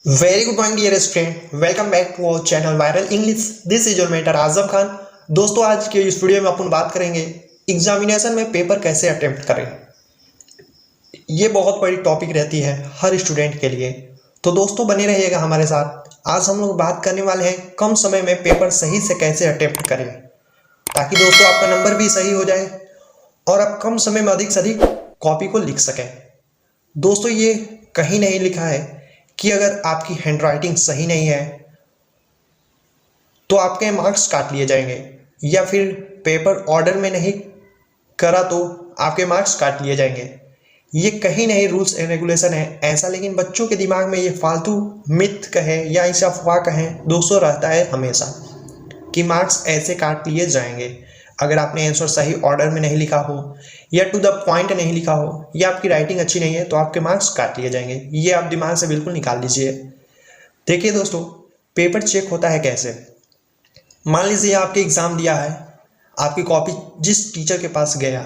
Very good morning dear student, welcome back to our channel viral English. This is your mentor Azam Khan. दोस्तों, आज के इस video में अपन बात करेंगे एग्जामिनेशन में पेपर कैसे अटेम्प्ट करें। ये बहुत बड़ी टॉपिक रहती है हर स्टूडेंट के लिए, तो दोस्तों बने रहिएगा हमारे साथ। आज हम लोग बात करने वाले हैं कम समय में पेपर सही से कैसे अटेम्प्ट करें, ताकि दोस्तों आपका नंबर भी सही हो जाए और आप कम समय में अधिक से अधिक कॉपी को लिख सकें। दोस्तों, ये कहीं नहीं लिखा है कि अगर आपकी हैंडराइटिंग सही नहीं है तो आपके मार्क्स काट लिए जाएंगे, या फिर पेपर ऑर्डर में नहीं करा तो आपके मार्क्स काट लिए जाएंगे। ये कहीं नहीं रूल्स एंड रेगुलेशन है ऐसा, लेकिन बच्चों के दिमाग में ये फालतू मिथ कहे या इसे अफवाह कहें दोस्तों रहता है हमेशा कि मार्क्स ऐसे काट लिए जाएंगे अगर आपने आंसर सही ऑर्डर में नहीं लिखा हो या टू द पॉइंट नहीं लिखा हो या आपकी राइटिंग अच्छी नहीं है तो आपके मार्क्स काट लिए जाएंगे। ये आप दिमाग से बिल्कुल निकाल लीजिए। देखिए दोस्तों, पेपर चेक होता है कैसे। मान लीजिए आपके एग्ज़ाम दिया है, आपकी कॉपी जिस टीचर के पास गया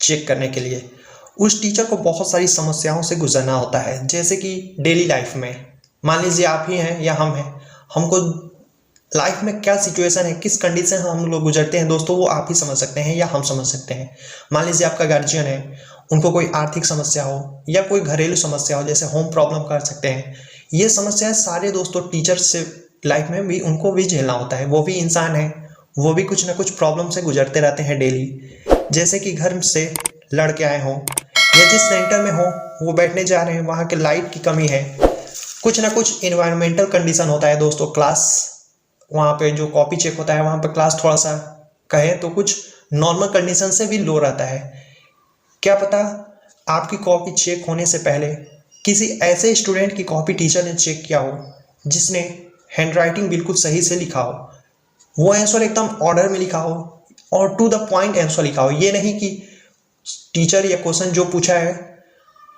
चेक करने के लिए, उस टीचर को बहुत सारी समस्याओं से गुजरना होता है। जैसे कि डेली लाइफ में मान लीजिए आप ही हैं या हम हैं, हमको लाइफ में क्या सिचुएशन है, किस कंडीशन हम लोग गुजरते हैं दोस्तों, वो आप ही समझ सकते हैं या हम समझ सकते हैं। मान लीजिए आपका गार्जियन है, उनको कोई आर्थिक समस्या हो या कोई घरेलू समस्या हो, जैसे होम प्रॉब्लम कर सकते हैं। ये समस्याएं सारे दोस्तों टीचर से लाइफ में भी उनको भी झेलना होता है। वो भी इंसान है, वो भी कुछ ना कुछ प्रॉब्लम से गुजरते रहते हैं डेली। जैसे कि घर से लड़ के आए हों या जिस सेंटर में हो वो बैठने जा रहे हैं, वहाँ के लाइट की कमी है, कुछ ना कुछ इन्वायरमेंटल कंडीशन होता है दोस्तों। क्लास वहाँ पे जो कॉपी चेक होता है वहाँ पे क्लास थोड़ा सा कहें तो कुछ नॉर्मल कंडीशन से भी लो रहता है। क्या पता आपकी कॉपी चेक होने से पहले किसी ऐसे स्टूडेंट की कॉपी टीचर ने चेक किया हो जिसने हैंडराइटिंग बिल्कुल सही से लिखा हो, वो आंसर एकदम ऑर्डर में लिखा हो और टू द पॉइंट आंसर लिखा हो। ये नहीं कि टीचर या क्वेश्चन जो पूछा है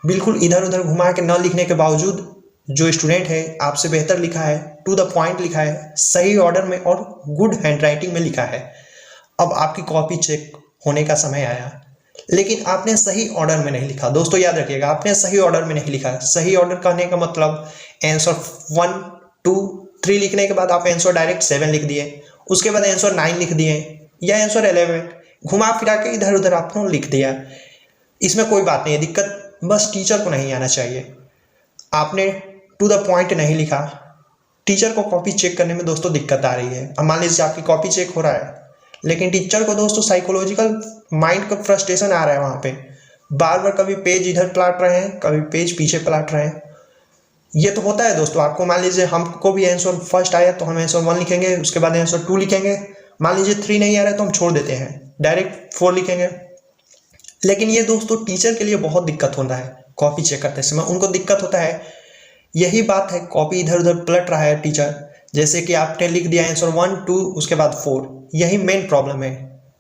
बिल्कुल इधर उधर घुमा के न लिखने के बावजूद जो स्टूडेंट है आपसे बेहतर लिखा है, टू द पॉइंट लिखा है, सही ऑर्डर में और गुड हैंडराइटिंग में लिखा है। अब आपकी कॉपी चेक होने का समय आया, लेकिन आपने सही ऑर्डर में नहीं लिखा। दोस्तों याद रखिएगा, आपने सही ऑर्डर में नहीं लिखा। सही ऑर्डर कहने का मतलब आंसर 1 2 3 लिखने के बाद आप आंसर डायरेक्ट 7 लिख दिए, उसके बाद आंसर 9 लिख दिए या आंसर 11, घुमा फिरा के इधर उधर आपने लिख दिया। इसमें कोई बात नहीं है, दिक्कत बस टीचर को नहीं आना चाहिए। आपने टू द पॉइंट नहीं लिखा, टीचर को कॉपी चेक करने में दोस्तों दिक्कत आ रही है। अब मान लीजिए आपकी कॉपी चेक हो रहा है, लेकिन टीचर को दोस्तों साइकोलॉजिकल माइंड का फ्रस्ट्रेशन आ रहा है। वहाँ पे बार बार कभी पेज इधर पलट रहे हैं, कभी पेज पीछे पलट रहे हैं। ये तो होता है दोस्तों। आपको मान लीजिए हमको भी आंसर फर्स्ट आया तो हम आंसर 1 लिखेंगे, उसके बाद आंसर 2 लिखेंगे। मान लीजिए 3 नहीं आ रहा है तो हम छोड़ देते हैं, डायरेक्ट 4 लिखेंगे। लेकिन ये दोस्तों टीचर के लिए बहुत दिक्कत होता है। कॉपी चेक करते समय उनको दिक्कत होता है। यही बात है, कॉपी इधर उधर पलट रहा है टीचर, जैसे कि आपने लिख दिया आंसर 1 2 उसके बाद 4, यही मेन प्रॉब्लम है।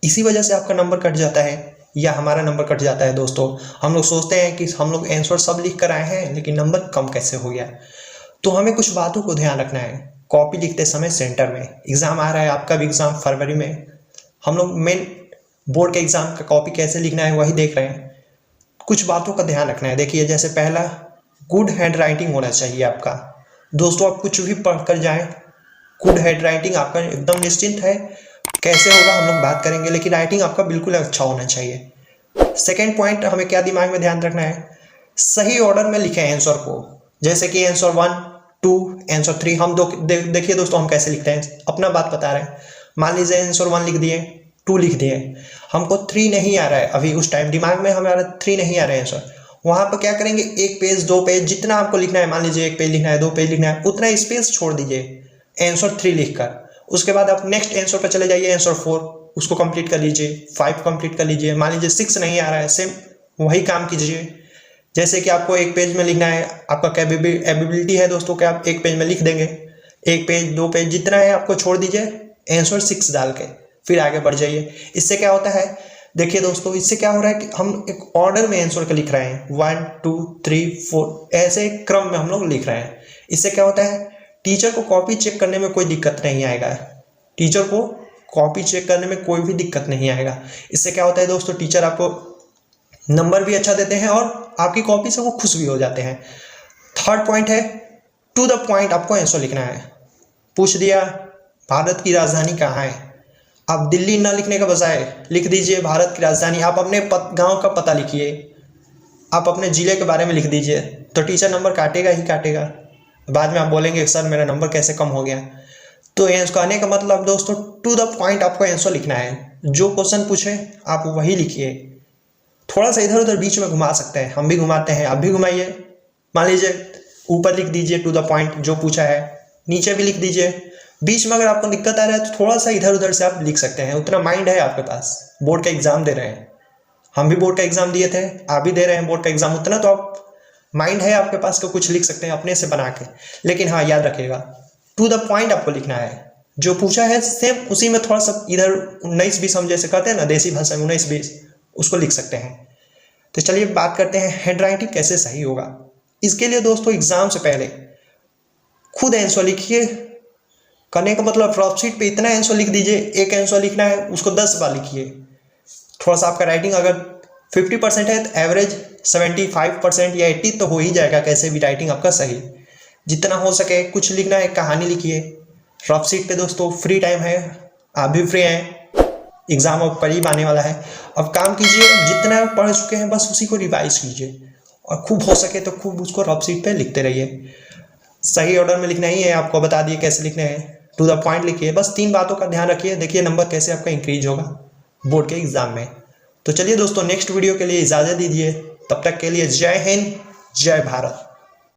इसी वजह से आपका नंबर कट जाता है या हमारा नंबर कट जाता है दोस्तों। हम लोग सोचते हैं कि हम लोग आंसर सब लिख कर आए हैं, लेकिन नंबर कम कैसे हो गया। तो हमें कुछ बातों को ध्यान रखना है कॉपी लिखते समय। सेंटर में एग्ज़ाम आ रहा है, आपका भी एग्ज़ाम फरवरी में, हम लोग मेन बोर्ड के एग्ज़ाम का कॉपी कैसे लिखना है वही देख रहे हैं। कुछ बातों का ध्यान रखना है। देखिए, जैसे पहला, गुड हैंड राइटिंग होना चाहिए आपका। दोस्तों आप कुछ भी पढ़ कर जाएं, गुड हैंड राइटिंग आपका एकदम निश्चिंत है। कैसे होगा हम लोग बात करेंगे, लेकिन राइटिंग आपका बिल्कुल अच्छा होना चाहिए। सेकेंड पॉइंट, हमें क्या दिमाग में ध्यान रखना है, सही ऑर्डर में लिखें आंसर को। जैसे कि आंसर 1 2 आंसर 3 हम देखिए दोस्तों हम कैसे लिखते हैं, अपना बात बता रहे हैं। मान लीजिए आंसर 1 लिख दिए, 2 लिख दिए, हमको 3 नहीं आ रहा है अभी, उस टाइम दिमाग में हमारा 3 नहीं आ रहा है आंसर। वहाँ पर क्या करेंगे, 1 पेज 2 पेज जितना आपको लिखना है, मान लीजिए 1 पेज लिखना है 2 पेज लिखना है, उतना स्पेस छोड़ दीजिए आंसर 3 लिखकर। उसके बाद आप नेक्स्ट आंसर पर चले जाइए, आंसर 4 उसको कंप्लीट कर लीजिए, 5 कंप्लीट कर लीजिए। मान लीजिए 6 नहीं आ रहा है, सेम वही काम कीजिए। जैसे कि आपको 1 पेज में लिखना है, आपका एबिलिटी है दोस्तों कि आप 1 पेज में लिख देंगे, 1 पेज 2 पेज जितना है आपको छोड़ दीजिए आंसर 6 डाल के, फिर आगे बढ़ जाइए। इससे क्या होता है, देखिए दोस्तों, इससे क्या हो रहा है कि हम एक ऑर्डर में आंसर का लिख रहे हैं, 1 2 3 4 ऐसे क्रम में हम लोग लिख रहे हैं। इससे क्या होता है, टीचर को कॉपी चेक करने में कोई दिक्कत नहीं आएगा। टीचर को कॉपी चेक करने में कोई भी दिक्कत नहीं आएगा। इससे क्या होता है दोस्तों, टीचर आपको नंबर भी अच्छा देते हैं और आपकी कॉपी से वो खुश भी हो जाते हैं। थर्ड पॉइंट है, टू द पॉइंट आपको आंसर लिखना है। पूछ दिया भारत की राजधानी कहाँ है, आप दिल्ली ना लिखने के बजाय लिख दीजिए भारत की राजधानी। आप अपने गांव का पता लिखिए, आप अपने ज़िले के बारे में लिख दीजिए, तो टीचर नंबर काटेगा ही काटेगा। बाद में आप बोलेंगे सर मेरा नंबर कैसे कम हो गया। तो ये कहने का मतलब दोस्तों टू द पॉइंट आपको आंसर लिखना है। जो क्वेश्चन पूछे आप वही लिखिए। थोड़ा सा इधर उधर बीच में घुमा सकते हैं, हम भी घुमाते हैं, आप भी घुमाइए। मान लीजिए ऊपर लिख दीजिए टू द पॉइंट जो पूछा है, नीचे भी लिख दीजिए। बीच में अगर आपको दिक्कत आ रहा है तो थोड़ा सा इधर उधर से आप लिख सकते हैं। उतना माइंड है आपके पास, बोर्ड का एग्जाम दे रहे हैं, हम भी बोर्ड का एग्जाम दिए थे, आप भी दे रहे हैं बोर्ड का एग्जाम। उतना तो आप माइंड है आपके पास, तो कुछ लिख सकते हैं अपने से बना के। लेकिन हाँ याद रखिएगा टू द पॉइंट आपको लिखना है। जो पूछा है सेम उसी में थोड़ा सा इधर 19-20 हम जैसे कहते हैं ना देसी भाषा में 19-20 उसको लिख सकते हैं। तो चलिए बात करते हैं हैंड राइटिंग कैसे सही होगा। इसके लिए दोस्तों एग्जाम से पहले खुद आंसर लिखिए। करने का मतलब रफ शीट पे इतना आंसर लिख दीजिए, एक आंसर लिखना है उसको 10 बार लिखिए। थोड़ा सा आपका राइटिंग अगर 50% है तो एवरेज 75% या 80 तो हो ही जाएगा, कैसे भी राइटिंग आपका सही। जितना हो सके कुछ लिखना है, कहानी लिखिए रफ शीट पे। दोस्तों फ्री टाइम है, आप भी फ्री हैं, एग्जाम अब करीब आने वाला है। अब काम कीजिए, जितना पढ़ चुके हैं बस उसी को रिवाइज कीजिए और खूब हो सके तो खूब उसको रफ शीट पे लिखते रहिए। सही ऑर्डर में लिखना ही है, आपको बता दिए कैसे लिखने हैं। टू द पॉइंट लिखिए, बस 3 बातों का ध्यान रखिए, देखिए नंबर कैसे आपका इंक्रीज होगा बोर्ड के एग्जाम में। तो चलिए दोस्तों नेक्स्ट वीडियो के लिए इजाज़त दीजिए, तब तक के लिए जय हिंद जय भारत।